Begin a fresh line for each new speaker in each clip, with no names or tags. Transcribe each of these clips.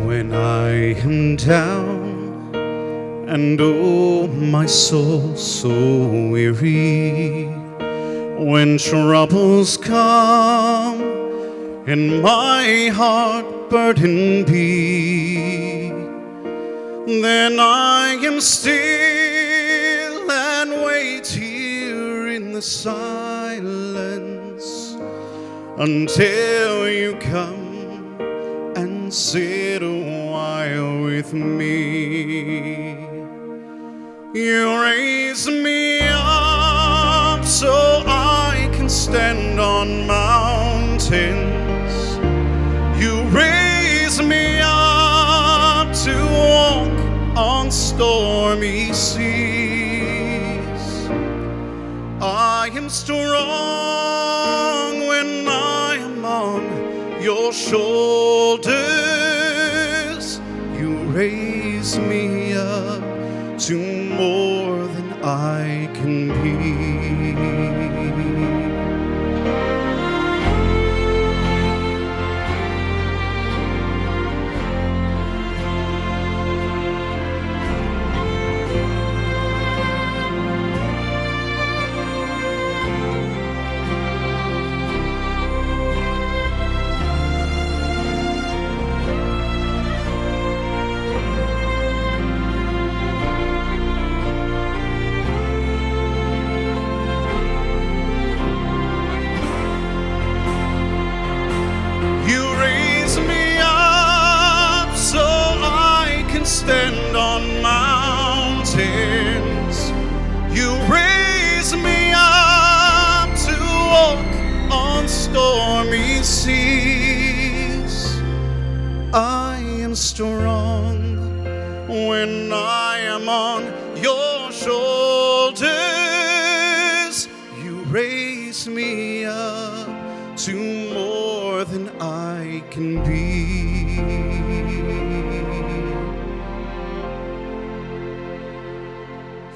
When I am down and oh my soul so weary, when troubles come and my heart burdened be, then I am still and wait here in the silence until you come and sit a while with me. You raise me up so I can stand on mountains. You raise me up to walk on stormy seas. I am strong when I am on your shoulders. You raise me up to more than I can be. Stand on mountains. You raise me up to walk on stormy seas. I am strong when I am on your shoulders. You raise me up to more than I can be.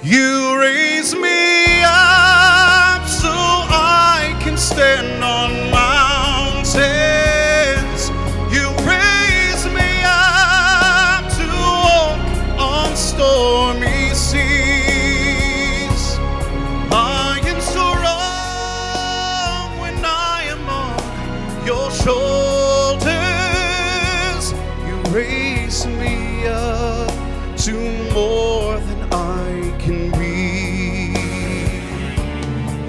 You raise me up so I can stand on mountains. You raise me up to walk on stormy seas. I am strong when I am on your shoulders. You raise me up to more than I can be.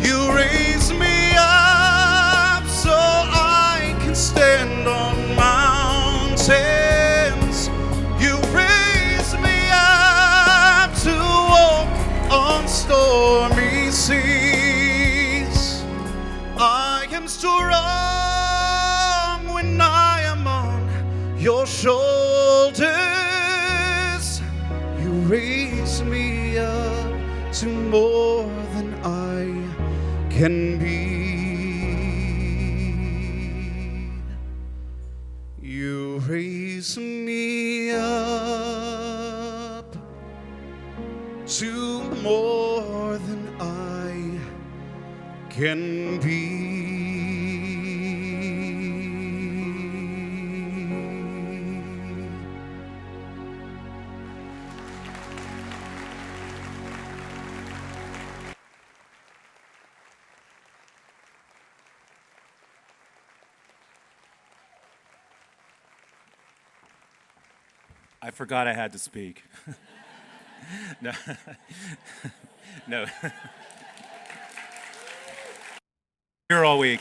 You raise me up so I can stand on mountains. You raise me up to walk on stormy seas. I am strong when I am on your shoulders. You raise me up to more than I can be. You raise me up to more than I can be.
I forgot I had to speak. No. No. Here all week.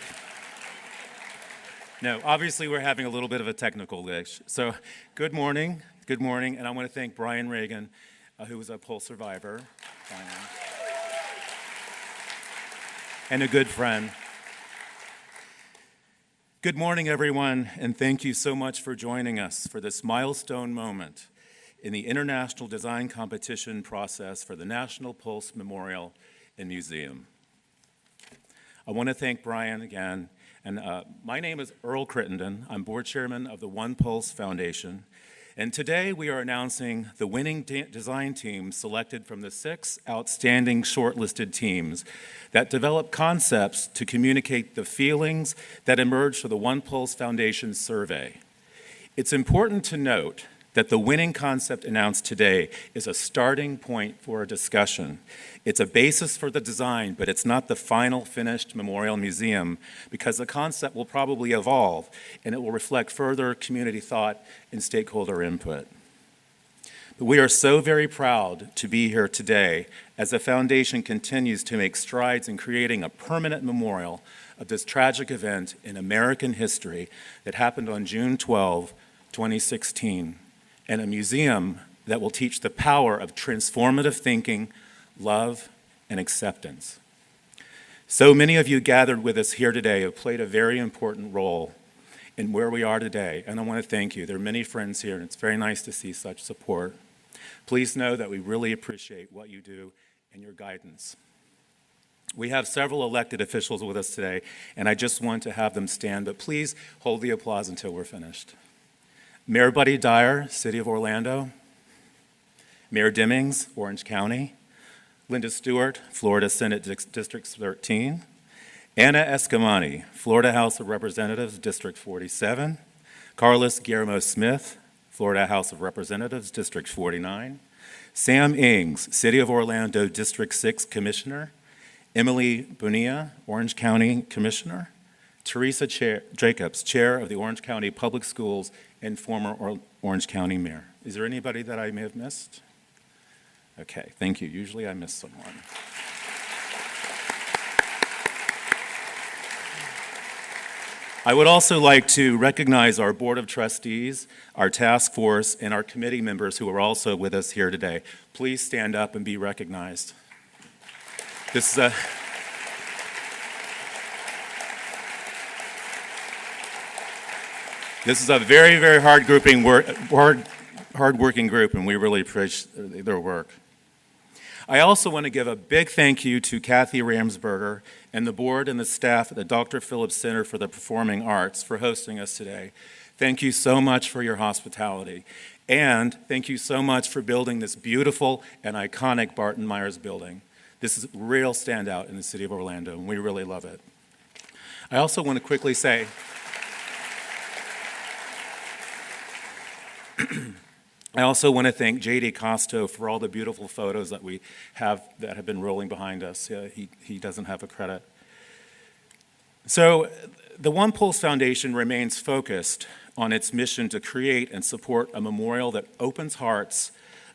No, obviously we're having a little bit of a technical glitch. So good morning, and I want to thank Brian Reagan, who was a Pulse survivor, and a good friend. Good morning, everyone, and thank you so much for joining us for this milestone moment in the International Design Competition process for the National Pulse Memorial and Museum. I want to thank Brian again, and my name is Earl Crittenden. I'm board chairman of the onePULSE Foundation, and today we are announcing the winning design team selected from the 6 outstanding shortlisted teams that develop concepts to communicate the feelings that emerged from the onePULSE Foundation survey. It's important to note that the winning concept announced today is a starting point for a discussion. It's a basis for the design, but it's not the final finished memorial museum because the concept will probably evolve and it will reflect further community thought and stakeholder input. But we are so very proud to be here today as the foundation continues to make strides in creating a permanent memorial of this tragic event in American history that happened on June 12, 2016. And a museum that will teach the power of transformative thinking, love, and acceptance. So many of you gathered with us here today have played a very important role in where we are today, and I want to thank you. There are many friends here, and it's very nice to see such support. Please know that we really appreciate what you do and your guidance. We have several elected officials with us today, and I just want to have them stand, but please hold the applause until we're finished. Mayor Buddy Dyer, City of Orlando. Mayor Dimmings, Orange County. Linda Stewart, Florida Senate District 13. Anna Escamani, Florida House of Representatives, District 47. Carlos Guillermo Smith, Florida House of Representatives, District 49. Sam Ings, City of Orlando, District 6 Commissioner. Emily Bonilla, Orange County Commissioner. Teresa Jacobs, Chair of the Orange County Public Schools and former Orange County Mayor. Is there anybody that I may have missed? Okay, thank you. Usually I miss someone. I would also like to recognize our Board of Trustees, our task force, and our committee members who are also with us here today. Please stand up and be recognized. This is a very, very hard-working group, and we really appreciate their work. I also want to give a big thank you to Kathy Ramsberger and the board and the staff at the Dr. Phillips Center for the Performing Arts for hosting us today. Thank you so much for your hospitality. And thank you so much for building this beautiful and iconic Barton Myers building. This is a real standout in the city of Orlando, and we really love it. I also want to quickly say, I also want to thank J.D. Costo for all the beautiful photos that we have that have been rolling behind us. He doesn't have a credit. So the onePULSE Foundation remains focused on its mission to create and support a memorial that opens hearts,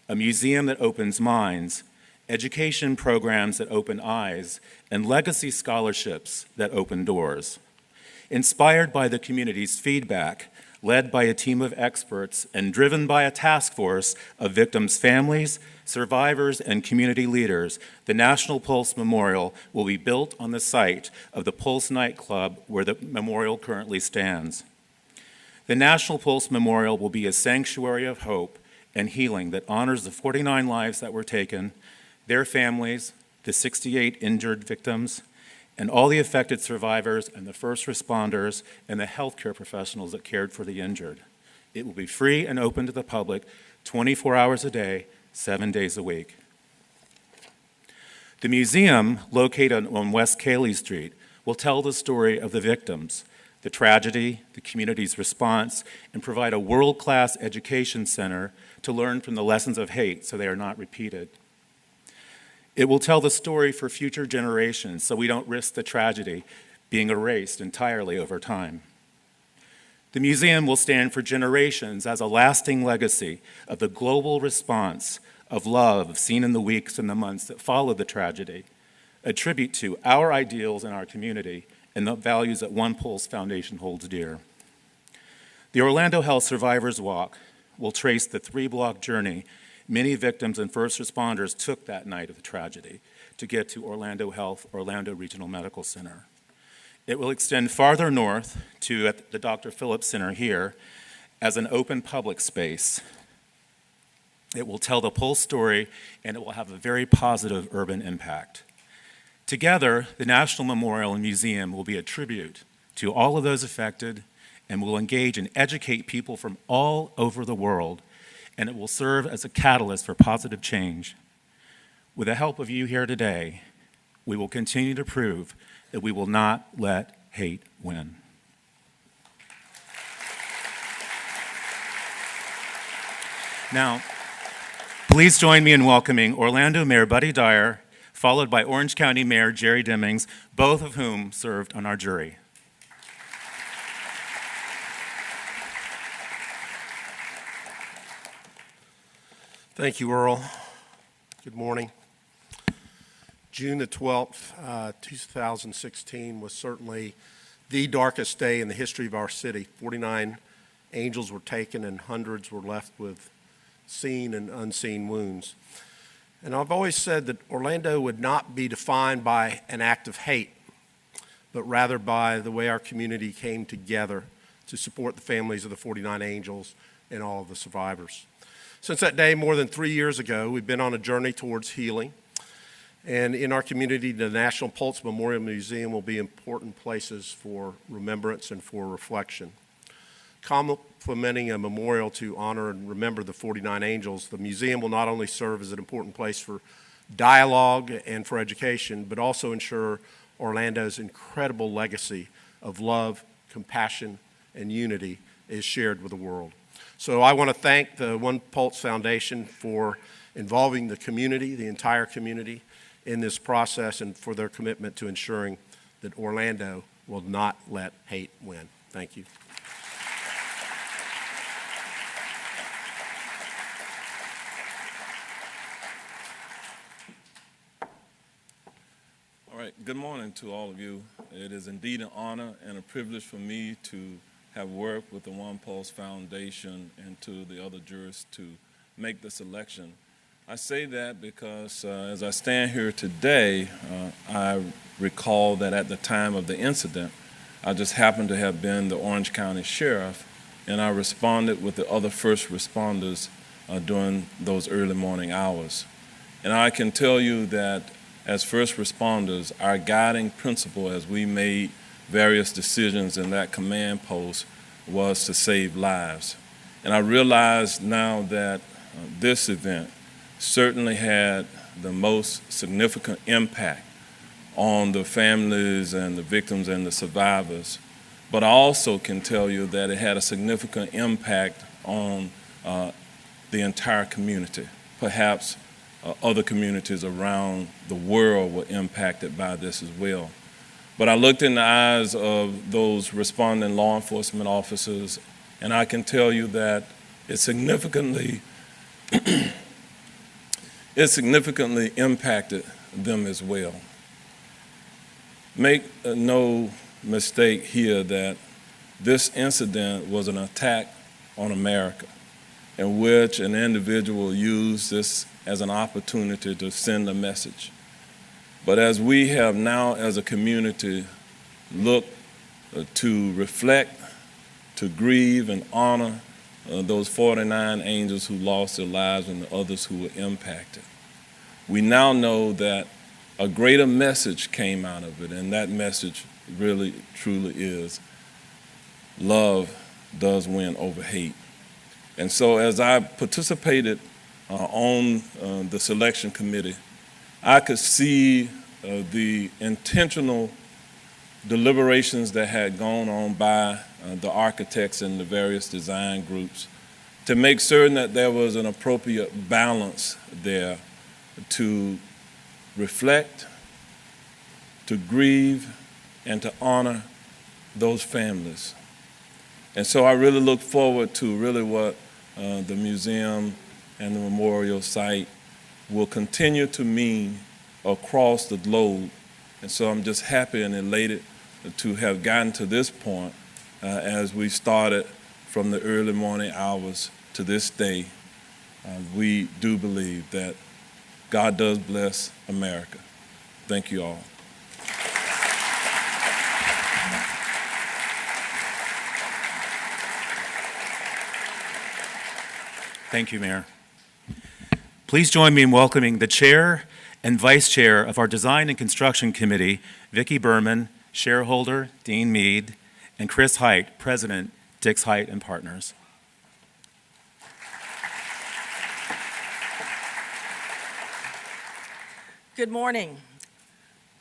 a museum that opens minds, education programs that open eyes, and legacy scholarships that open doors. Inspired by the community's feedback, led by a team of experts and driven by a task force of victims' families, survivors, and community leaders, the National Pulse Memorial will be built on the site of the Pulse nightclub where the memorial currently stands. The National Pulse Memorial will be a sanctuary of hope and healing that honors the 49 lives that were taken, their families, the 68 injured victims, and all the affected survivors and the first responders and the healthcare professionals that cared for the injured. It will be free and open to the public 24 hours a day, 7 days a week. The museum, located on West Cayley Street, will tell the story of the victims, the tragedy, the community's response, and provide a world-class education center to learn from the lessons of hate so they are not repeated. It will tell the story for future generations so we don't risk the tragedy being erased entirely over time. The museum will stand for generations as a lasting legacy of the global response of love seen in the weeks and the months that followed the tragedy, a tribute to our ideals in our community and the values that onePULSE Foundation holds dear. The Orlando Health Survivors Walk will trace the 3-block journey many victims and first responders took that night of the tragedy to get to Orlando Health, Orlando Regional Medical Center. It will extend farther north to at the Dr. Phillips Center here as an open public space. It will tell the Pulse story, and it will have a very positive urban impact. Together, the National Memorial and Museum will be a tribute to all of those affected and will engage and educate people from all over the world, and it will serve as a catalyst for positive change. With the help of you here today, we will continue to prove that we will not let hate win. Now, please join me in welcoming Orlando Mayor Buddy Dyer, followed by Orange County Mayor Jerry Demings, both of whom served on our jury.
Thank you, Earl. Good morning. June the 12th, 2016 was certainly the darkest day in the history of our city. 49 angels were taken and hundreds were left with seen and unseen wounds. And I've always said that Orlando would not be defined by an act of hate, but rather by the way our community came together to support the families of the 49 angels and all of the survivors. Since that day, more than 3 years ago, we've been on a journey towards healing. And in our community, the National Pulse Memorial Museum will be important places for remembrance and for reflection. Complementing a memorial to honor and remember the 49 angels, the museum will not only serve as an important place for dialogue and for education, but also ensure Orlando's incredible legacy of love, compassion, and unity is shared with the world. So I want to thank the onePULSE Foundation for involving the community, the entire community, in this process and for their commitment to ensuring that Orlando will not let hate win. Thank you.
All right, good morning to all of you. It is indeed an honor and a privilege for me to have worked with the onePULSE Foundation and to the other jurists to make this election. I say that because as I stand here today, I recall that at the time of the incident, I just happened to have been the Orange County Sheriff, and I responded with the other first responders during those early morning hours. And I can tell you that as first responders, our guiding principle as we made various decisions in that command post was to save lives. And I realize now that this event certainly had the most significant impact on the families and the victims and the survivors. But I also can tell you that it had a significant impact on the entire community. Perhaps other communities around the world were impacted by this as well. But I looked in the eyes of those responding law enforcement officers, and I can tell you that it significantly impacted them as well. Make no mistake here that this incident was an attack on America, in which an individual used this as an opportunity to send a message. But as we have now as a community looked to reflect, to grieve and honor those 49 angels who lost their lives and the others who were impacted, we now know that a greater message came out of it, and that message really, truly is love does win over hate. And so as I participated on the selection committee, I could see the intentional deliberations that had gone on by the architects and the various design groups to make certain that there was an appropriate balance there to reflect, to grieve, and to honor those families. And so I really look forward to really what the museum and the memorial site will continue to mean across the globe. And so I'm just happy and elated to have gotten to this point as we started from the early morning hours to this day. We do believe that God does bless America. Thank you all.
Thank you, Mayor. Please join me in welcoming the Chair and Vice Chair of our Design and Construction Committee, Vicki Berman, Shareholder Dean Mead, and Chris Height, President, Dix Height and Partners.
Good morning.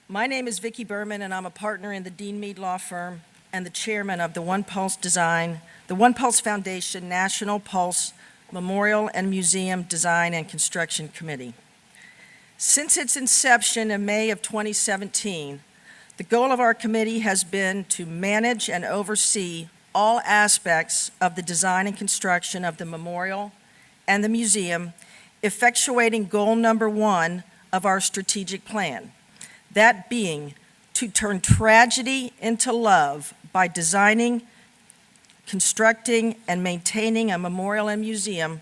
My name is Vicki Berman, and I'm a partner in the Dean Mead Law Firm and the chairman of the onePULSE Foundation National Pulse Memorial and Museum Design and Construction Committee. Since its inception in May of 2017, the goal of our committee has been to manage and oversee all aspects of the design and construction of the memorial and the museum, effectuating goal number 1 of our strategic plan, that being to turn tragedy into love by designing, constructing, and maintaining a memorial and museum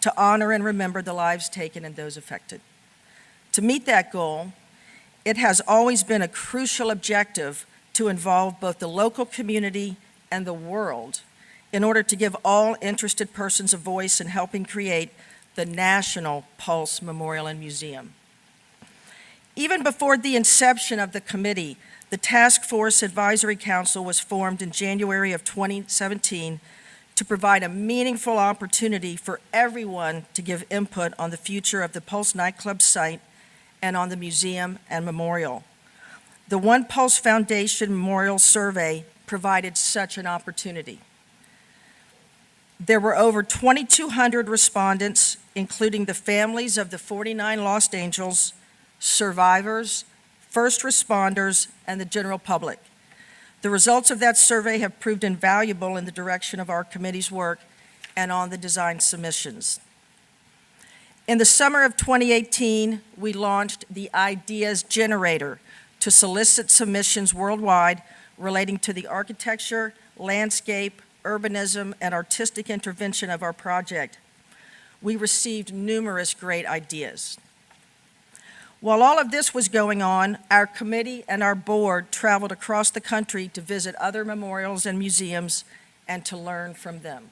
to honor and remember the lives taken and those affected. To meet that goal, it has always been a crucial objective to involve both the local community and the world in order to give all interested persons a voice in helping create the National Pulse Memorial and Museum. Even before the inception of the committee, the Task Force Advisory Council was formed in January of 2017 to provide a meaningful opportunity for everyone to give input on the future of the Pulse nightclub site and on the museum and memorial. The onePULSE Foundation Memorial Survey provided such an opportunity. There were over 2,200 respondents, including the families of the 49 lost angels, survivors, first responders, and the general public. The results of that survey have proved invaluable in the direction of our committee's work and on the design submissions. In the summer of 2018, we launched the Ideas Generator to solicit submissions worldwide relating to the architecture, landscape, urbanism, and artistic intervention of our project. We received numerous great ideas. While all of this was going on, our committee and our board traveled across the country to visit other memorials and museums and to learn from them.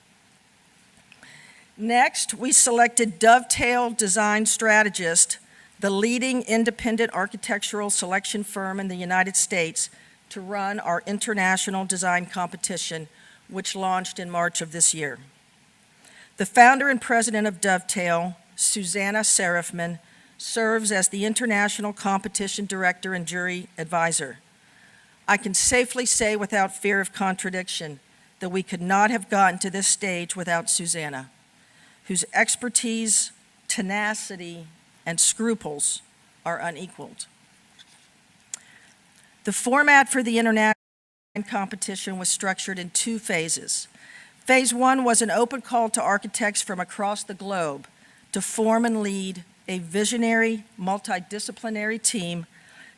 Next, we selected Dovetail Design Strategist, the leading independent architectural selection firm in the United States, to run our international design competition, which launched in March of this year. The founder and president of Dovetail, Susanna Serafman, serves as the international competition director and jury advisor. I can safely say without fear of contradiction that we could not have gotten to this stage without Susanna, whose expertise, tenacity, and scruples are unequaled. The format for the international competition was structured in 2 phases. Phase 1 was an open call to architects from across the globe to form and lead a visionary, multidisciplinary team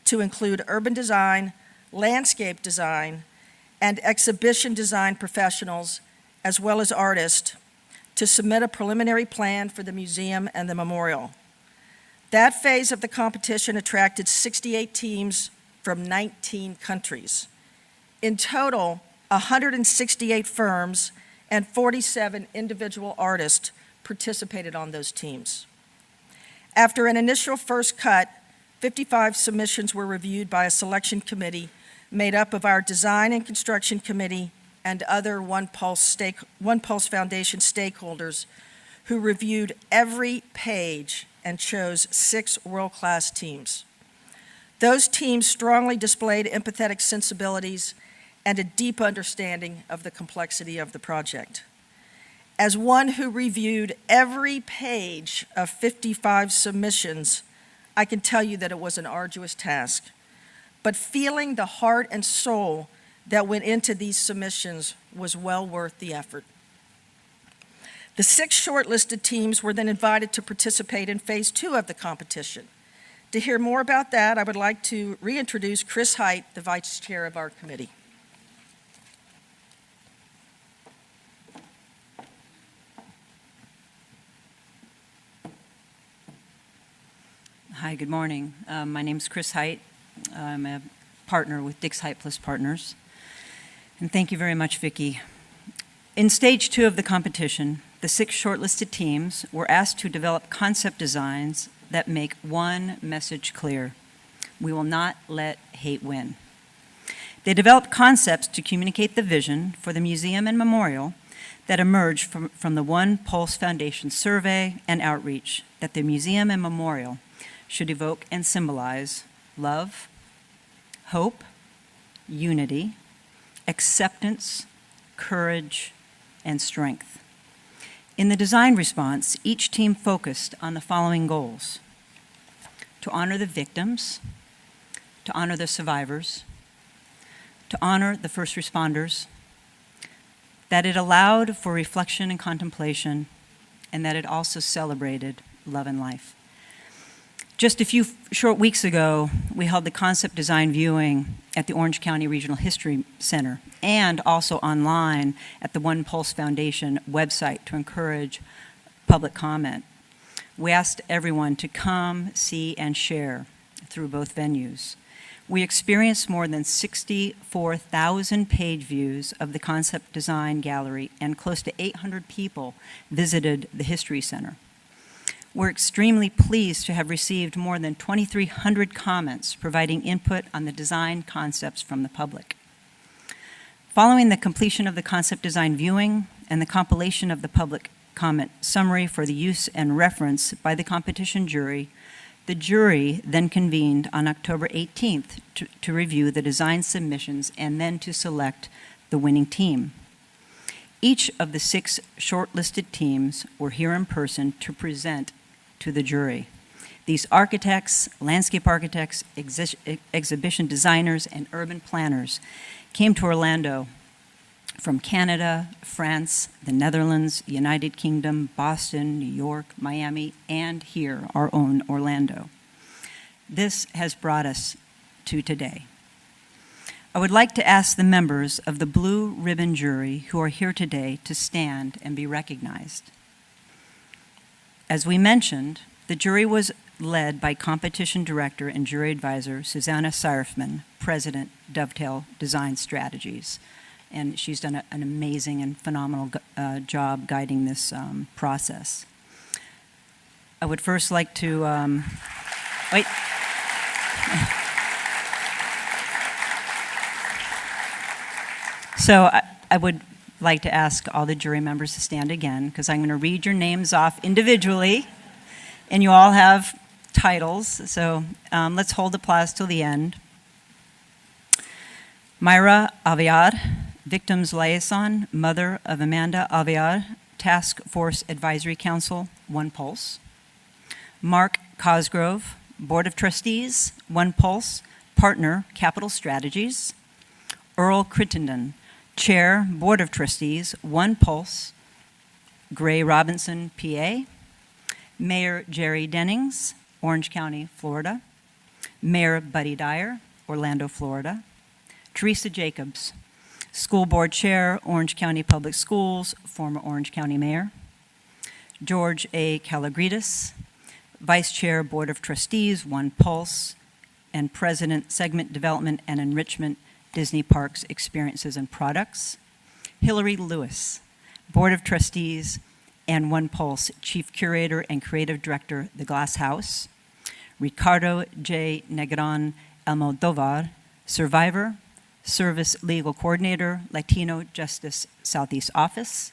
to include urban design, landscape design, and exhibition design professionals, as well as artists, to submit a preliminary plan for the museum and the memorial. That phase of the competition attracted 68 teams from 19 countries. In total, 168 firms and 47 individual artists participated on those teams. After an initial first cut, 55 submissions were reviewed by a selection committee made up of our Design and Construction Committee and other onePULSE Foundation stakeholders who reviewed every page and chose 6 world-class teams. Those teams strongly displayed empathetic sensibilities and a deep understanding of the complexity of the project. As one who reviewed every page of 55 submissions, I can tell you that it was an arduous task. But feeling the heart and soul that went into these submissions was well worth the effort. The 6 shortlisted teams were then invited to participate in Phase 2 of the competition. To hear more about that, I would like to reintroduce Chris Height, the Vice Chair of our committee.
Hi, good morning. My name is Chris Height. I'm a partner with Dix Height Plus Partners. And thank you very much, Vicki. In Stage 2 of the competition, the 6 shortlisted teams were asked to develop concept designs that make one message clear: we will not let hate win. They developed concepts to communicate the vision for the museum and memorial that emerged from the onePULSE Foundation survey and outreach, that the museum and memorial should evoke and symbolize love, hope, unity, acceptance, courage, and strength. In the design response, each team focused on the following goals: to honor the victims, to honor the survivors, to honor the first responders, that it allowed for reflection and contemplation, and that it also celebrated love and life. Just a few short weeks ago, we held the concept design viewing at the Orange County Regional History Center and also online at the onePULSE Foundation website to encourage public comment. We asked everyone to come, see, and share through both venues. We experienced more than 64,000 page views of the concept design gallery, and close to 800 people visited the History Center. We're extremely pleased to have received more than 2,300 comments providing input on the design concepts from the public. Following the completion of the concept design viewing and the compilation of the public comment summary for the use and reference by the competition jury, the jury then convened on October 18th to review the design submissions and then to select the winning team. Each of the 6 shortlisted teams were here in person to present to the jury. These architects, landscape architects, exhibition designers, and urban planners came to Orlando from Canada, France, the Netherlands, United Kingdom, Boston, New York, Miami, and here, our own Orlando. This has brought us to today. I would like to ask the members of the Blue Ribbon Jury who are here today to stand and be recognized. As we mentioned, the jury was led by competition director and jury advisor Susanna Seirfman, president, Dovetail Design Strategies. And she's done an amazing and phenomenal job guiding this process. I would first like to, wait. So I would like to ask all the jury members to stand again, because I'm going to read your names off individually, and you all have titles, so let's hold applause till the end. Myra Aviad, Victims Liaison, mother of Amanda Aviad, Task Force Advisory Council, onePULSE. Mark Cosgrove, Board of Trustees, onePULSE, partner, Capital Strategies. Earl Crittenden, Chair, Board of Trustees, onePULSE, Gray Robinson, PA. Mayor Jerry Dennings, Orange County, Florida. Mayor Buddy Dyer, Orlando, Florida. Teresa Jacobs, School Board Chair, Orange County Public Schools, former Orange County Mayor. George A. Kalagridis, Vice Chair, Board of Trustees, onePULSE, and President, Segment Development and Enrichment, Disney Parks Experiences and Products. Hillary Lewis, Board of Trustees and onePULSE Chief Curator and Creative Director, The Glass House. Ricardo J. Negron Almodovar, Survivor, Service Legal Coordinator, Latino Justice Southeast Office.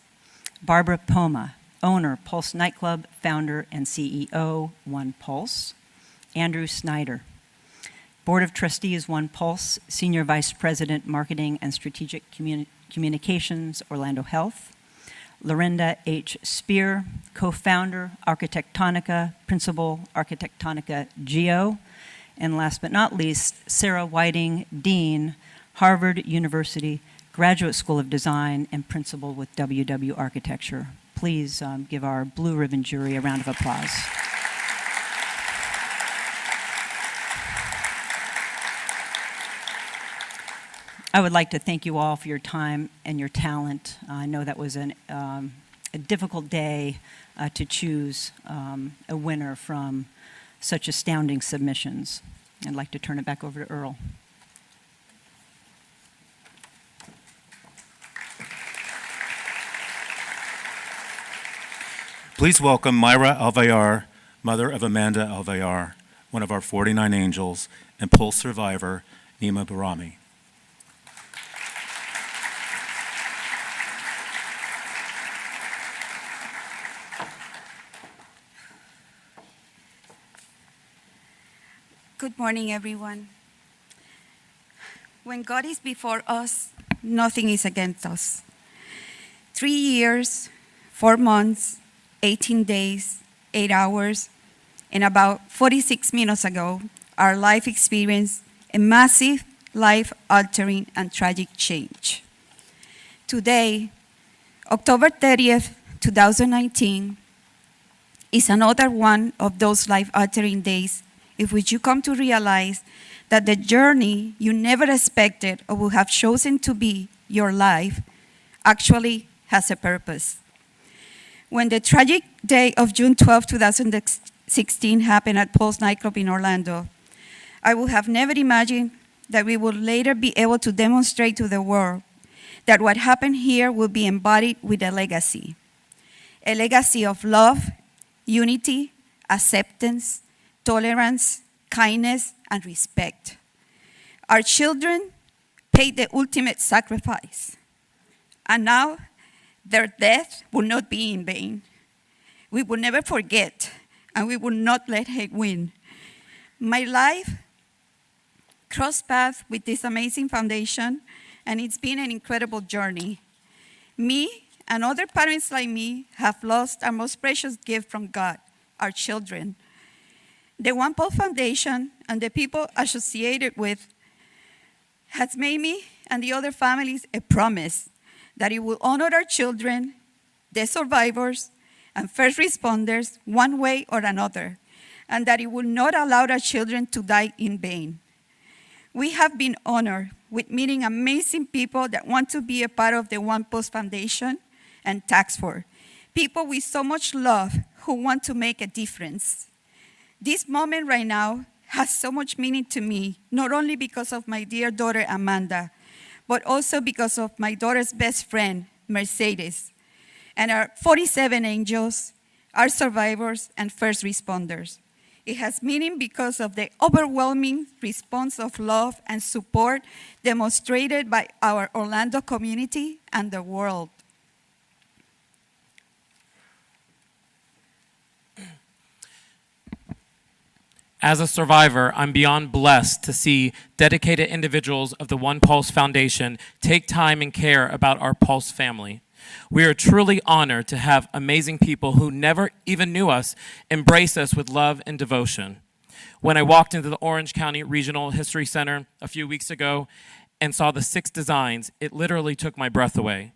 Barbara Poma, owner, Pulse Nightclub, founder and CEO, onePULSE. Andrew Snyder, Board of Trustees, onePULSE, Senior Vice President, Marketing and Strategic Communications, Orlando Health. Lorinda H. Spear, co-founder, Architectonica, principal, Architectonica Geo. And last but not least, Sarah Whiting, Dean, Harvard University Graduate School of Design and principal with WW Architecture, please give our Blue Ribbon jury a round of applause. I would like to thank you all for your time and your talent. I know that was a difficult day to choose a winner from such astounding submissions. I'd like to turn it back over to Earl.
Please welcome Myra Alvear, mother of Amanda Alvear, one of our 49 angels, and PULSE survivor, Nima Barami.
Good morning, everyone. When God is before us, nothing is against us. 3 years, 4 months, 18 days, 8 hours, and about 46 minutes ago, our life experienced a massive, life-altering, and tragic change. Today, October 30th, 2019, is another one of those life-altering days in which you come to realize that the journey you never expected or would have chosen to be your life actually has a purpose. When the tragic day of June 12, 2016 happened at PULSE nightclub in Orlando, I would have never imagined that we would later be able to demonstrate to the world that what happened here will be embodied with a legacy of love, unity, acceptance, tolerance, kindness, and respect. Our children paid the ultimate sacrifice, and now their death will not be in vain. We will never forget, and we will not let hate win. My life crossed paths with this amazing foundation, and it's been an incredible journey. Me and other parents like me have lost our most precious gift from God, our children. The onePULSE Foundation and the people associated with has made me and the other families a promise that it will honor our children, the survivors, and first responders one way or another, and that it will not allow our children to die in vain. We have been honored with meeting amazing people that want to be a part of the onePULSE Foundation and Task Force, people with so much love who want to make a difference. This moment right now has so much meaning to me, not only because of my dear daughter, Amanda, but also because of my daughter's best friend, Mercedes, and our 47 angels, our survivors, and first responders. It has meaning because of the overwhelming response of love and support demonstrated by our Orlando community and the world.
As a survivor, I'm beyond blessed to see dedicated individuals of the onePULSE Foundation take time and care about our PULSE family. We are truly honored to have amazing people who never even knew us embrace us with love and devotion. When I walked into the Orange County Regional History Center a few weeks ago and saw the 6 designs, it literally took my breath away.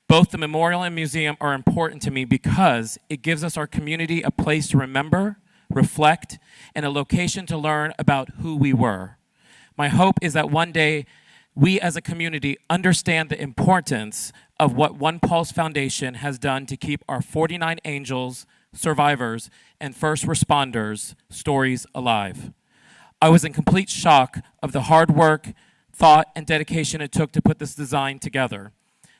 Both the memorial and museum are important to me because it gives us our community a place to remember, reflect, and a location to learn about who we were. My hope is that one day we as a community understand the importance of what onePULSE Foundation has done to keep our 49 angels, survivors, and first responders' stories alive. I was in complete shock of the hard work, thought, and dedication it took to put this design together.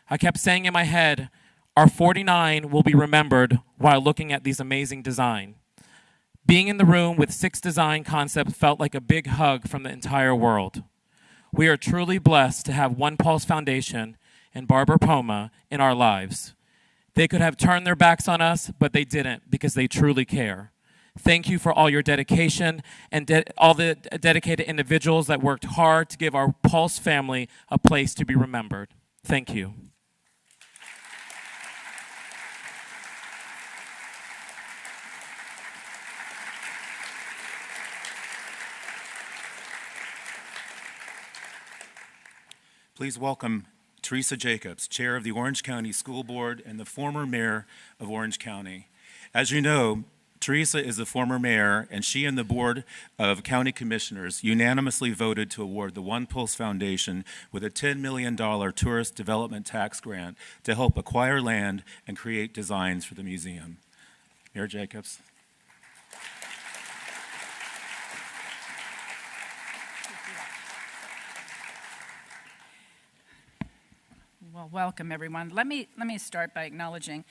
I kept saying in my head, our 49 will be remembered while looking at these amazing designs. Being in the room with 6 design concepts felt like a big hug from the entire world. We are truly blessed to have onePULSE Foundation and Barbara Poma in our lives. They could have turned their backs on us, but they didn't because they truly care. Thank you for all your dedication and all the dedicated individuals that worked hard to give our PULSE family a place to be remembered. Thank you.
Please welcome Teresa Jacobs, Chair of the Orange County School Board and the former Mayor of Orange County. As you know, Teresa is the former mayor, and she and the Board of County Commissioners unanimously voted to award the onePULSE Foundation with a $10 million tourist development tax grant to help acquire land and create designs for the museum. Mayor Jacobs.
Well, welcome everyone. Let me start by acknowledging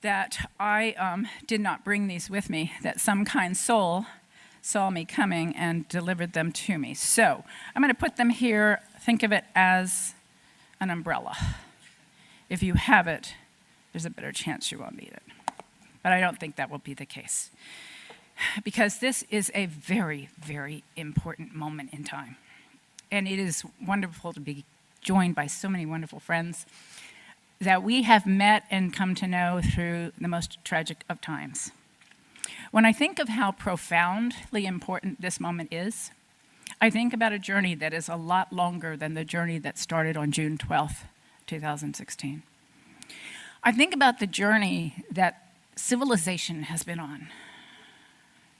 that I did not bring these with me, that some kind soul saw me coming and delivered them to me. So I'm going to put them here. Think of it as an umbrella. If you have it, there's a better chance you won't need it. But I don't think that will be the case, because this is a very, very important moment in time. And it is wonderful to be joined by so many wonderful friends that we have met and come to know through the most tragic of times. When I think of how profoundly important this moment is, I think about a journey that is a lot longer than the journey that started on June 12th, 2016. I think about the journey that civilization has been on.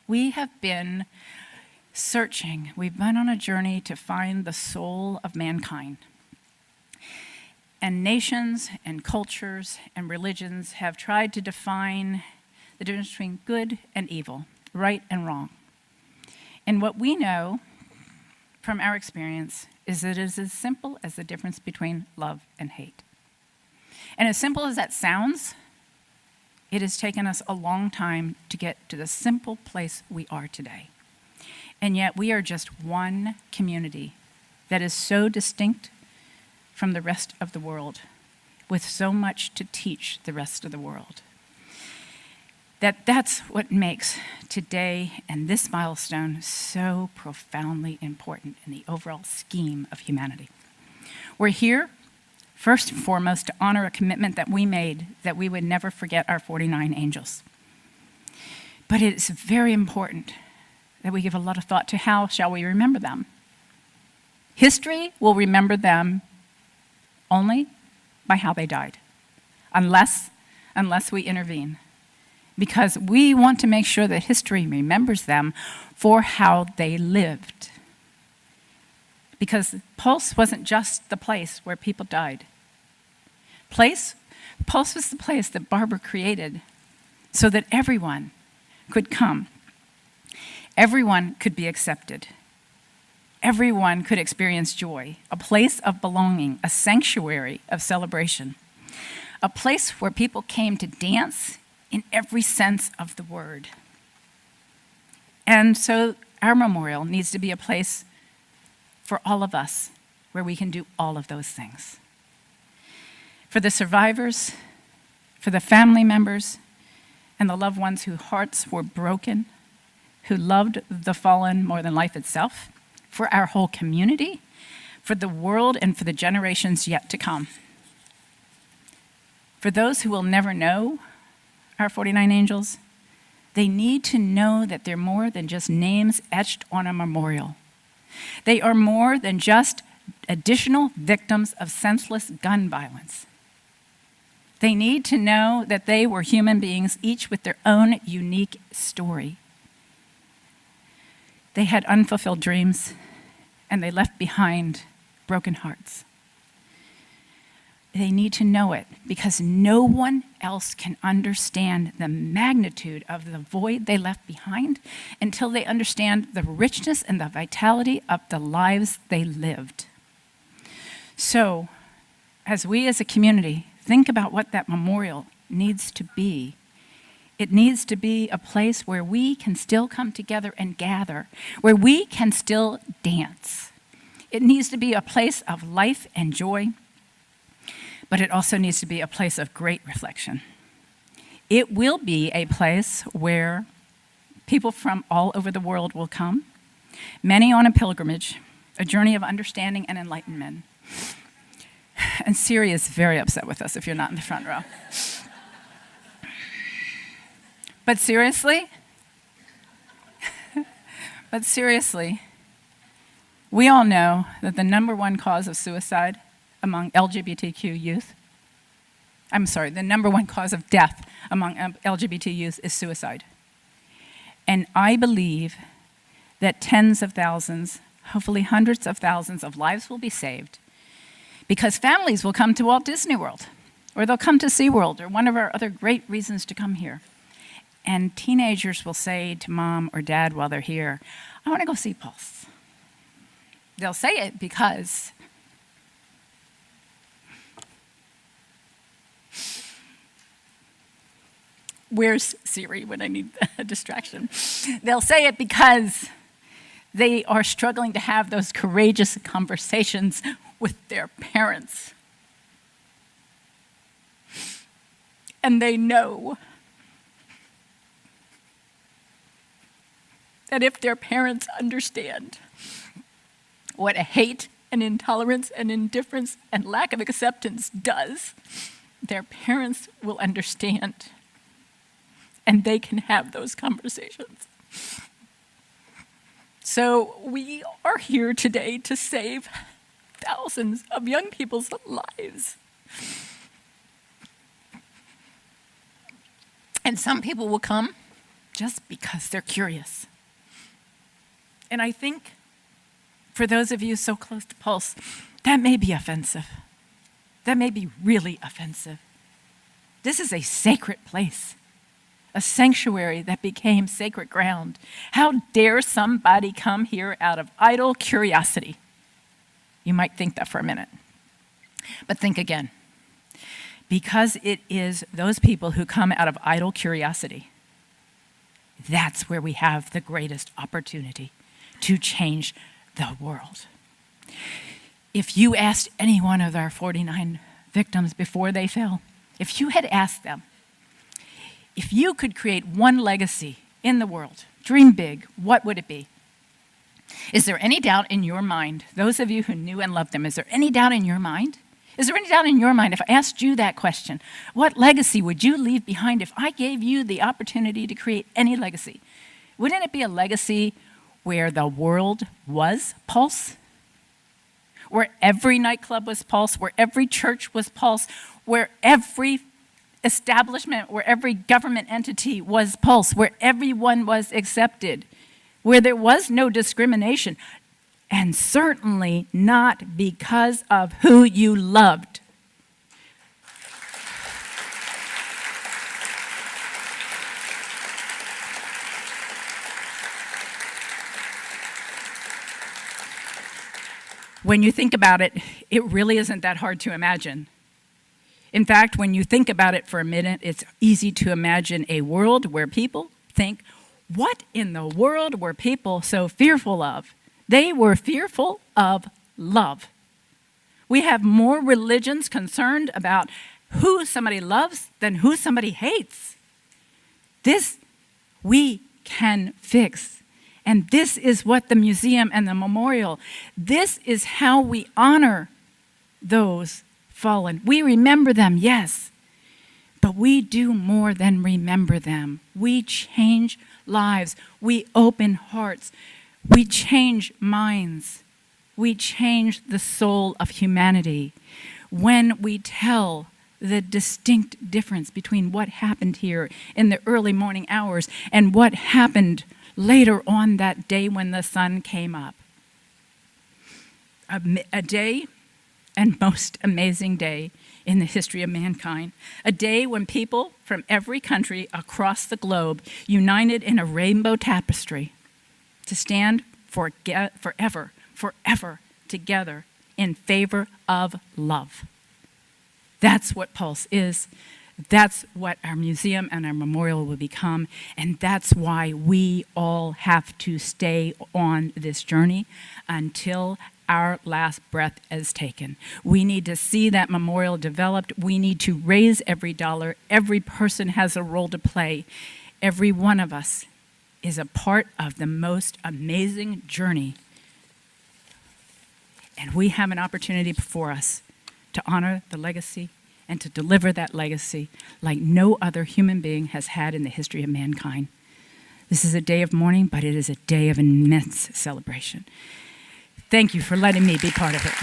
We have been searching. We've been on a journey to find the soul of mankind. And nations and cultures and religions have tried to define the difference between good and evil, right and wrong. And what we know from our experience is that it is as simple as the difference between love and hate. And as simple as that sounds, it has taken us a long time to get to the simple place we are today. And yet we are just one community that is so distinct from the rest of the world, with so much to teach the rest of the world. That's what makes today and this milestone so profoundly important in the overall scheme of humanity. We're here, first and foremost, to honor a commitment that we made that we would never forget our 49 angels. But it's very important that we give a lot of thought to how shall we remember them. History will remember them only by how they died, unless we intervene. Because we want to make sure that history remembers them for how they lived. Because Pulse wasn't just the place where people died. Pulse was the place that Barbara created so that everyone could come. Everyone could be accepted. Everyone could experience joy, a place of belonging, a sanctuary of celebration, a place where people came to dance in every sense of the word. And so our memorial needs to be a place for all of us where we can do all of those things. For the survivors, for the family members, and the loved ones whose hearts were broken, who loved the fallen more than life itself, for our whole community, for the world, and for the generations yet to come. For those who will never know our 49 angels, they need to know that they're more than just names etched on a memorial. They are more than just additional victims of senseless gun violence. They need to know that they were human beings, each with their own unique story. They had unfulfilled dreams, and they left behind broken hearts. They need to know it because no one else can understand the magnitude of the void they left behind until they understand the richness and the vitality of the lives they lived. So, as we as a community think about what that memorial needs to be, it needs to be a place where we can still come together and gather, where we can still dance. It needs to be a place of life and joy, but it also needs to be a place of great reflection. It will be a place where people from all over the world will come, many on a pilgrimage, a journey of understanding and enlightenment. And Siri is very upset with us if you're not in the front row. But seriously, we all know that the number one cause of suicide among LGBTQ youth, I'm sorry, the number one cause of death among LGBT youth is suicide. And I believe that tens of thousands, hopefully hundreds of thousands of lives will be saved because families will come to Walt Disney World, or they'll come to SeaWorld, or one of our other great reasons to come here. And teenagers will say to mom or dad while they're here, I want to go see Pulse. They'll say it because where's Siri when I need a distraction? They'll say it because they are struggling to have those courageous conversations with their parents. And they know that if their parents understand what hate and intolerance and indifference and lack of acceptance does, their parents will understand. And they can have those conversations. So we are here today to save thousands of young people's lives. And some people will come just because they're curious. And I think for those of you so close to Pulse, that may be offensive. That may be really offensive. This is a sacred place, a sanctuary that became sacred ground. How dare somebody come here out of idle curiosity? You might think that for a minute, but think again. Because it is those people who come out of idle curiosity, that's where we have the greatest opportunity to change the world. If you asked any one of our 49 victims before they fell, if you had asked them, if you could create one legacy in the world, dream big, what would it be? Is there any doubt in your mind, those of you who knew and loved them, is there any doubt in your mind? Is there any doubt in your mind if I asked you that question? What legacy would you leave behind if I gave you the opportunity to create any legacy? Wouldn't it be a legacy where the world was Pulse? Where every nightclub was Pulse, where every church was Pulse, where every establishment, where every government entity was Pulse, where everyone was accepted, where there was no discrimination, and certainly not because of who you loved. When you think about it, it really isn't that hard to imagine. In fact, when you think about it for a minute, it's easy to imagine a world where people think, what in the world were people so fearful of? They were fearful of love. We have more religions concerned about who somebody loves than who somebody hates. This we can fix. And this is what the museum and the memorial, this is how we honor those fallen. We remember them, yes, but we do more than remember them. We change lives. We open hearts. We change minds. We change the soul of humanity when we tell the distinct difference between what happened here in the early morning hours and what happened later on that day when the sun came up. A day and most amazing day in the history of mankind. A day when people from every country across the globe united in a rainbow tapestry to stand forever together in favor of love. That's what Pulse is. That's what our museum and our memorial will become, and that's why we all have to stay on this journey until our last breath is taken. We need to see that memorial developed. We need to raise every dollar. Every person has a role to play. Every one of us is a part of the most amazing journey, and we have an opportunity before us to honor the legacy and to deliver that legacy like no other human being has had in the history of mankind. This is a day of mourning, but it is a day of immense celebration. Thank you for letting me be part of it.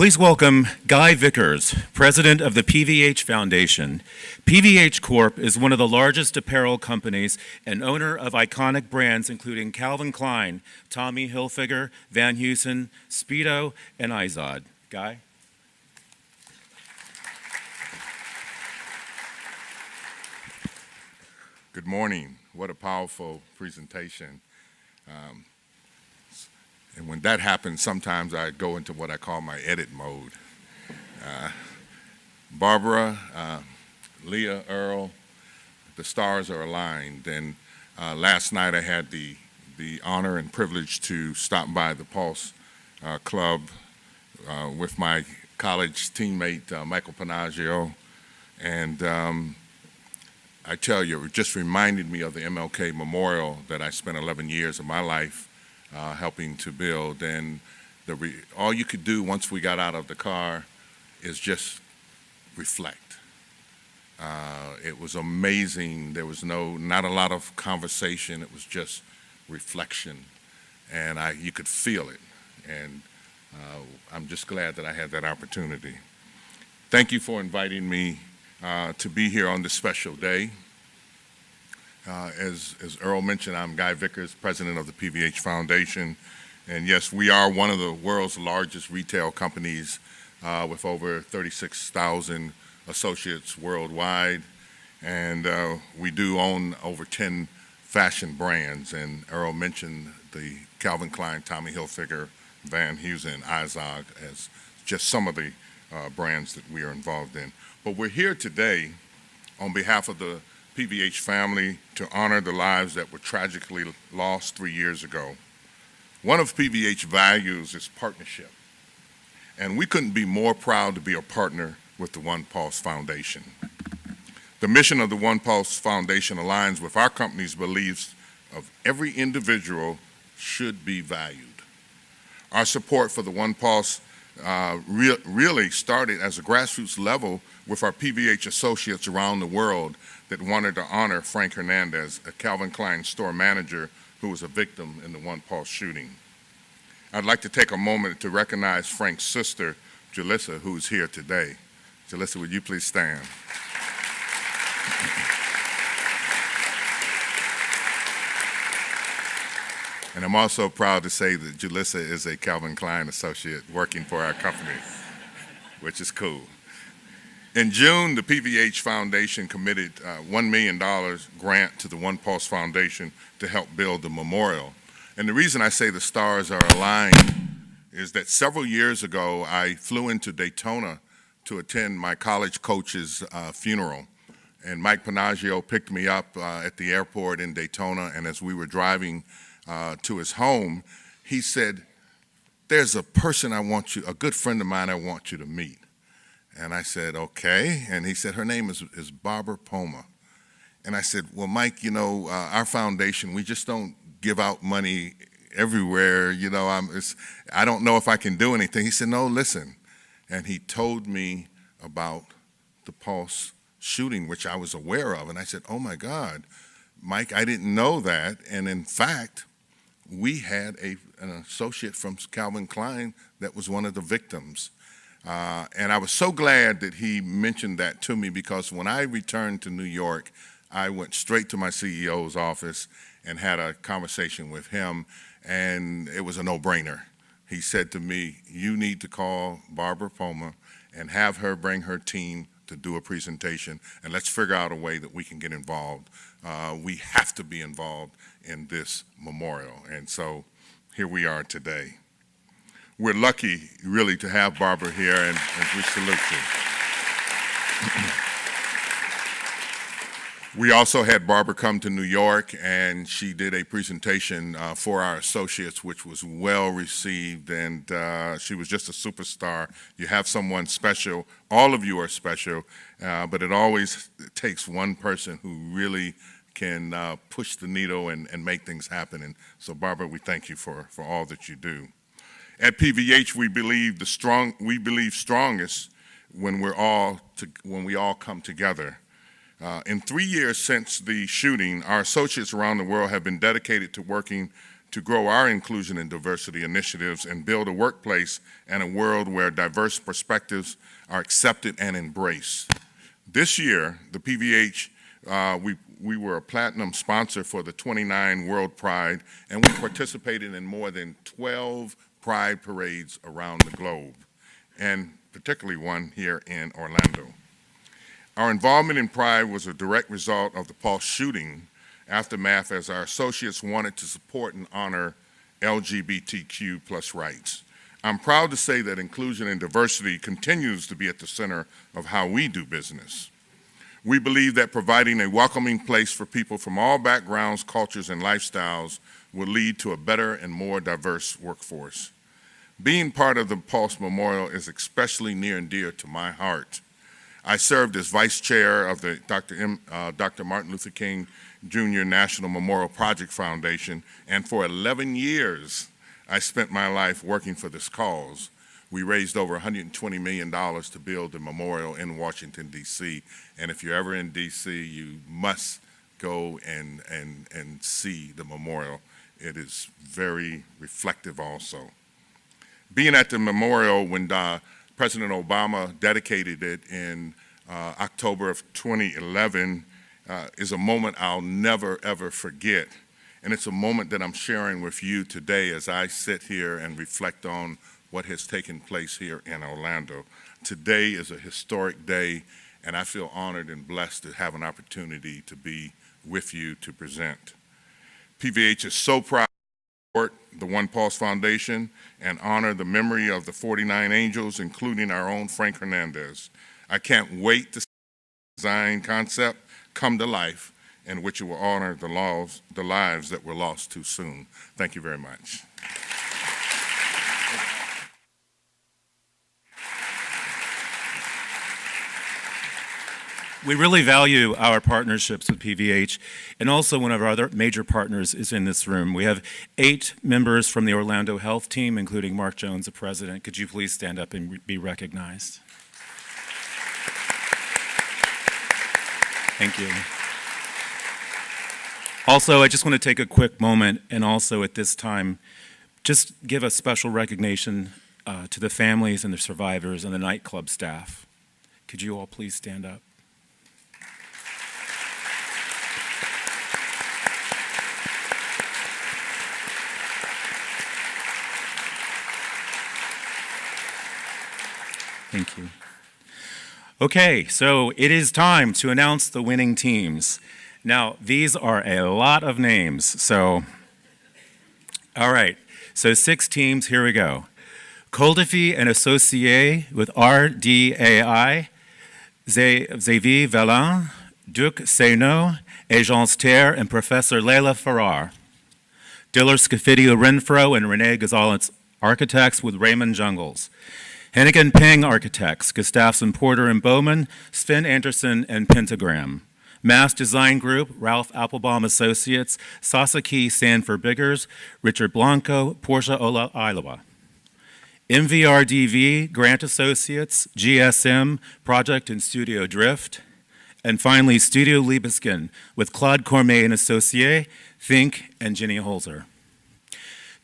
Please welcome Guy Vickers, president of the PVH Foundation. PVH Corp. is one of the largest apparel companies and owner of iconic brands including Calvin Klein, Tommy Hilfiger, Van Heusen, Speedo, and Izod. Guy?
Good morning. What a powerful presentation. And when that happens, sometimes I go into what I call my edit mode. Barbara, Leah, Earl, the stars are aligned. And last night I had the honor and privilege to stop by the Pulse Club with my college teammate, Michael Panaggio. And I tell you, it just reminded me of the MLK Memorial that I spent 11 years of my life helping to build. And all you could do once we got out of the car is just reflect. It was amazing. There was not a lot of conversation. It was just reflection, and you could feel it. And I'm just glad that I had that opportunity. Thank you for inviting me to be here on this special day. As Earl mentioned, I'm Guy Vickers, president of the PVH Foundation. And yes, we are one of the world's largest retail companies with over 36,000 associates worldwide. And we do own over 10 fashion brands. And Earl mentioned the Calvin Klein, Tommy Hilfiger, Van Heusen, Izod as just some of the brands that we are involved in. But we're here today on behalf of the PVH family to honor the lives that were tragically lost 3 years ago. One of PVH values is partnership, and we couldn't be more proud to be a partner with the onePULSE Foundation. The mission of the onePULSE Foundation aligns with our company's beliefs of every individual should be valued. Our support for the onePULSE really started as a grassroots level with our PVH associates around the world that wanted to honor Frank Hernandez, a Calvin Klein store manager who was a victim in the onePULSE shooting. I'd like to take a moment to recognize Frank's sister, Jalissa, who's here today. Jalissa, would you please stand? And I'm also proud to say that Jalissa is a Calvin Klein associate working for our company, which is cool. In June, the PVH Foundation committed $1 million grant to the onePULSE Foundation to help build the memorial. And the reason I say the stars are aligned is that several years ago, I flew into Daytona to attend my college coach's funeral. And Mike Panaggio picked me up at the airport in Daytona, and as we were driving to his home, he said, "There's a person a good friend of mine I want you to meet." And I said, "Okay." And he said, "Her name is Barbara Poma." And I said, "Well, Mike, our foundation, we just don't give out money everywhere. I don't know if I can do anything." He said, "No, listen." And he told me about the Pulse shooting, which I was aware of. And I said, "Oh my God, Mike, I didn't know that." And in fact, we had an associate from Calvin Klein that was one of the victims. And I was so glad that he mentioned that to me, because when I returned to New York, I went straight to my CEO's office and had a conversation with him, and it was a no-brainer. He said to me, "You need to call Barbara Poma and have her bring her team to do a presentation, and let's figure out a way that we can get involved. We have to be involved in this memorial." And so here we are today. We're lucky, really, to have Barbara here, and we salute you. We also had Barbara come to New York, and she did a presentation for our associates, which was well received, and she was just a superstar. You have someone special. All of you are special, but it always takes one person who really can push the needle and make things happen. And so, Barbara, we thank you for all that you do. At PVH, we believe strongest when we all come together. In 3 years since the shooting, our associates around the world have been dedicated to working to grow our inclusion and diversity initiatives and build a workplace and a world where diverse perspectives are accepted and embraced. This year, the PVH, we were a platinum sponsor for the 29 World Pride, and we participated in more than 12 Pride parades around the globe, and particularly one here in Orlando. Our involvement in Pride was a direct result of the Pulse shooting aftermath, as our associates wanted to support and honor LGBTQ plus rights. I'm proud to say that inclusion and diversity continues to be at the center of how we do business. We believe that providing a welcoming place for people from all backgrounds, cultures, and lifestyles will lead to a better and more diverse workforce. Being part of the Pulse Memorial is especially near and dear to my heart. I served as vice chair of the Dr. Martin Luther King Jr. National Memorial Project Foundation, and for 11 years, I spent my life working for this cause. We raised over $120 million to build a memorial in Washington, D.C., and if you're ever in D.C., you must go and see the memorial. It is very reflective also. Being at the memorial when President Obama dedicated it in October of 2011 is a moment I'll never, ever forget. And it's a moment that I'm sharing with you today as I sit here and reflect on what has taken place here in Orlando. Today is a historic day, and I feel honored and blessed to have an opportunity to be with you to present. PVH is so proud to support the onePULSE Foundation and honor the memory of the 49 angels, including our own Frank Hernandez. I can't wait to see the design concept come to life, in which it will honor the lives that were lost too soon. Thank you very much.
We really value our partnerships with PVH, and also one of our other major partners is in this room. We have 8 members from the Orlando Health Team, including Mark Jones, the president. Could you please stand up and be recognized? Thank you. Also, I just want to take a quick moment and also at this time just give a special recognition to the families and the survivors and the nightclub staff. Could you all please stand up? Thank you. Okay, so it is time to announce the winning teams. Now, these are a lot of names, so, all right. So 6 teams, here we go. Coldefi and Associé with RDAI, Xavier Vallin, Duc Seyno, Agence Terre, and Professor Leila Farrar. Diller Scafidio Renfro and Renee Gonzalez Architects with Raymond Jungles. Hennigan Ping Architects, Gustafson Porter and Bowman, Sven Anderson and Pentagram. Mass Design Group, Ralph Applebaum Associates, Sasaki Sanford Biggers, Richard Blanco, Portia Ola Ilowa. MVRDV, Grant Associates, GSM, Project and Studio Drift. And finally, Studio Liebeskin with Claude Cormier and Associé, Think, and Jenny Holzer.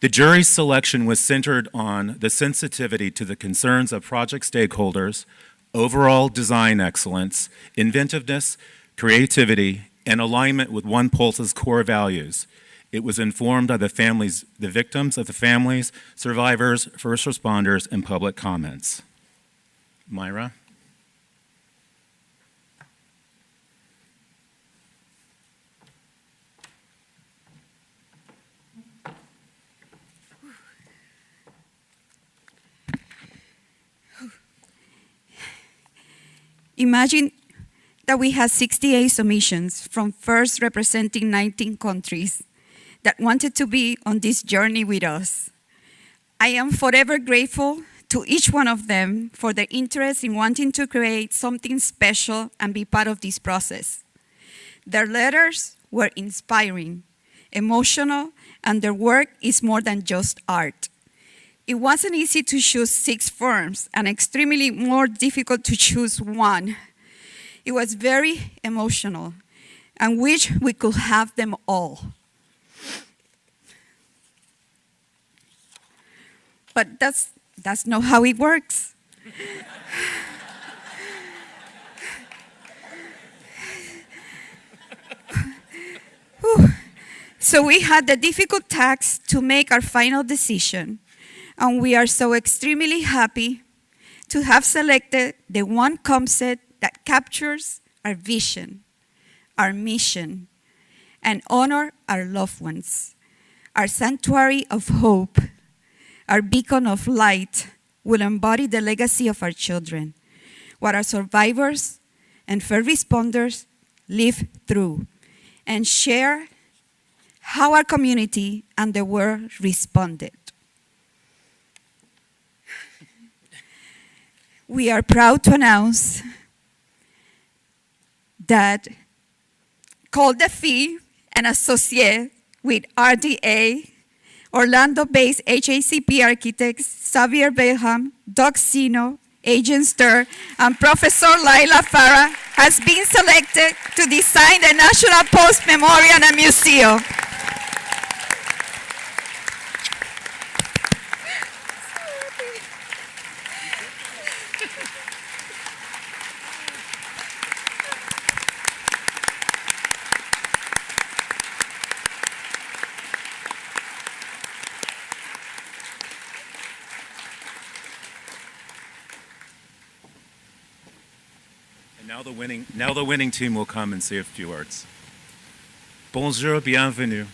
The jury's selection was centered on the sensitivity to the concerns of project stakeholders, overall design excellence, inventiveness, creativity, and alignment with onePULSE's core values. It was informed by the victims of the families, survivors, first responders, and public comments. Myra?
Imagine that we had 68 submissions from first representing 19 countries that wanted to be on this journey with us. I am forever grateful to each one of them for their interest in wanting to create something special and be part of this process. Their letters were inspiring, emotional, and their work is more than just art. It wasn't easy to choose 6 firms and extremely more difficult to choose one. It was very emotional and wish we could have them all. but that's not how it works. Whew. So we had the difficult task to make our final decision, and we are so extremely happy to have selected the one concept that captures our vision, our mission, and honor our loved ones, our sanctuary of hope, our beacon of light will embody the legacy of our children, what our survivors and first responders live through, and share how our community and the world responded. We are proud to announce that Cole Defee, an associate with RDA, Orlando-based HACP architects Xavier Beham, Doug Sino, Agent Stir, and Professor Laila Farah, has been selected to design the National Pulse Memorial and Museum.
Now the winning team will come and say a few words. Bonjour, bienvenue.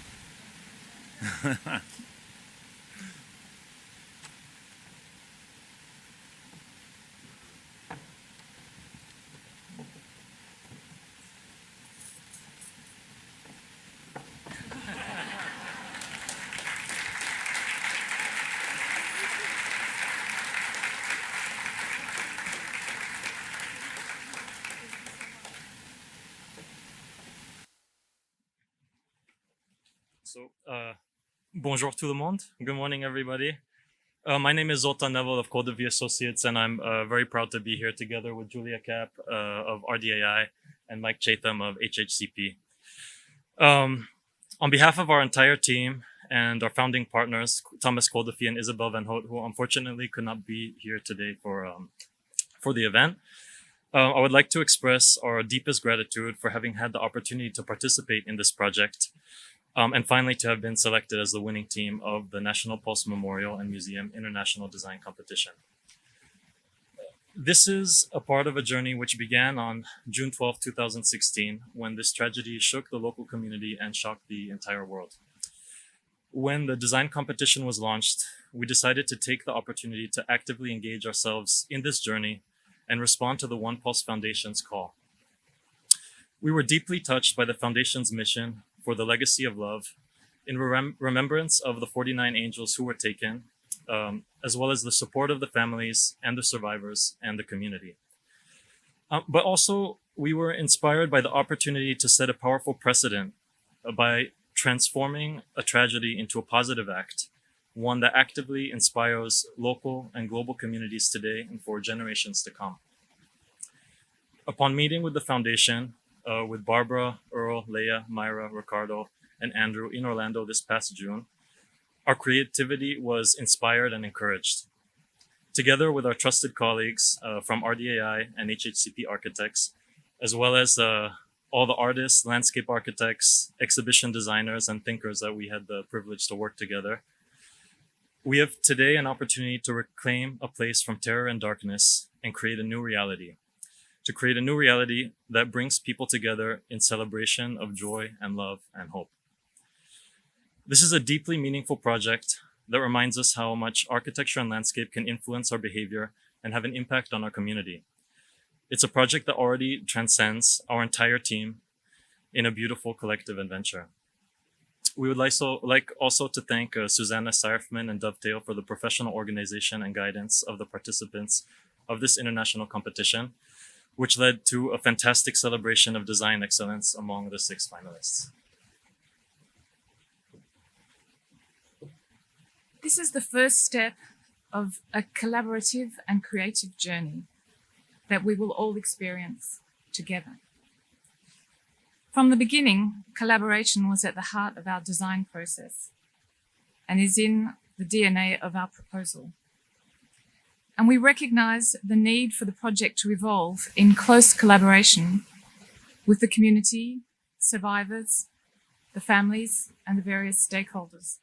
Bonjour tout le monde. Good morning, everybody. My name is Zoltan Neville of Cole Defee Associates, and I'm very proud to be here together with Julia Kapp of RDAI and Mike Chatham of HHCP. On behalf of our entire team and our founding partners, Thomas Cole Defee and Isabel Van Hout, who unfortunately could not be here today for the event, I would like to express our deepest gratitude for having had the opportunity to participate in this project. And finally, to have been selected as the winning team of the National Pulse Memorial and Museum International Design Competition. This is a part of a journey which began on June 12, 2016, when this tragedy shook the local community and shocked the entire world. When the design competition was launched, we decided to take the opportunity to actively engage ourselves in this journey and respond to the onePULSE Foundation's call. We were deeply touched by the Foundation's mission for the legacy of love, in remembrance of the 49 angels who were taken, as well as the support of the families and the survivors and the community. But also, we were inspired by the opportunity to set a powerful precedent by transforming a tragedy into a positive act, one that actively inspires local and global communities today and for generations to come. Upon meeting with the Foundation, with Barbara, Earl, Leah, Myra, Ricardo, and Andrew in Orlando this past June, our creativity was inspired and encouraged. Together with our trusted colleagues from RDAI and HHCP architects, as well as all the artists, landscape architects, exhibition designers, and thinkers that we had the privilege to work together, we have today an opportunity to reclaim a place from terror and darkness and create a new reality. To create a new reality that brings people together in celebration of joy and love and hope. This is a deeply meaningful project that reminds us how much architecture and landscape can influence our behavior and have an impact on our community. It's a project that already transcends our entire team in a beautiful collective adventure. We would like also to thank Susanna Seifman and Dovetail for the professional organization and guidance of the participants of this international competition, which led to a fantastic celebration of design excellence among the 6 finalists.
This is the first step of a collaborative and creative journey that we will all experience together. From the beginning, collaboration was at the heart of our design process and is in the DNA of our proposal. And we recognise the need for the project to evolve in close collaboration with the community, survivors, the families, and the various stakeholders.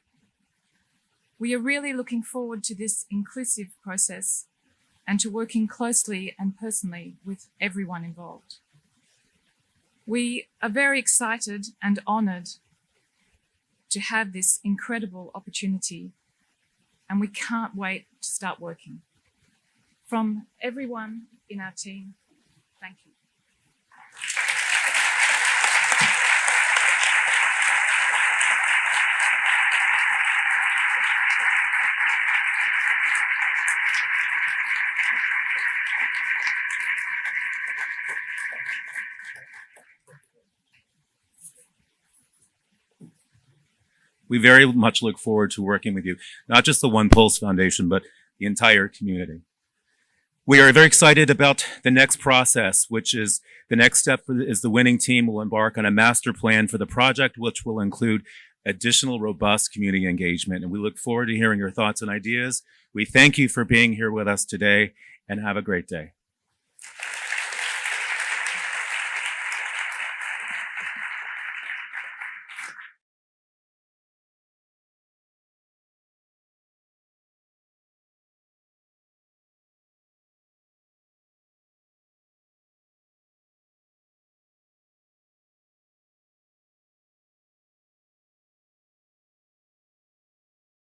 We are really looking forward to this inclusive process and to working closely and personally with everyone involved. We are very excited and honoured to have this incredible opportunity, and we can't wait to start working. From everyone in our team, thank you.
We very much look forward to working with you, not just the onePULSE Foundation, but the entire community. We are very excited about the next process, which is the next step is the winning team will embark on a master plan for the project, which will include additional robust community engagement. And we look forward to hearing your thoughts and ideas. We thank you for being here with us today, and have a great day.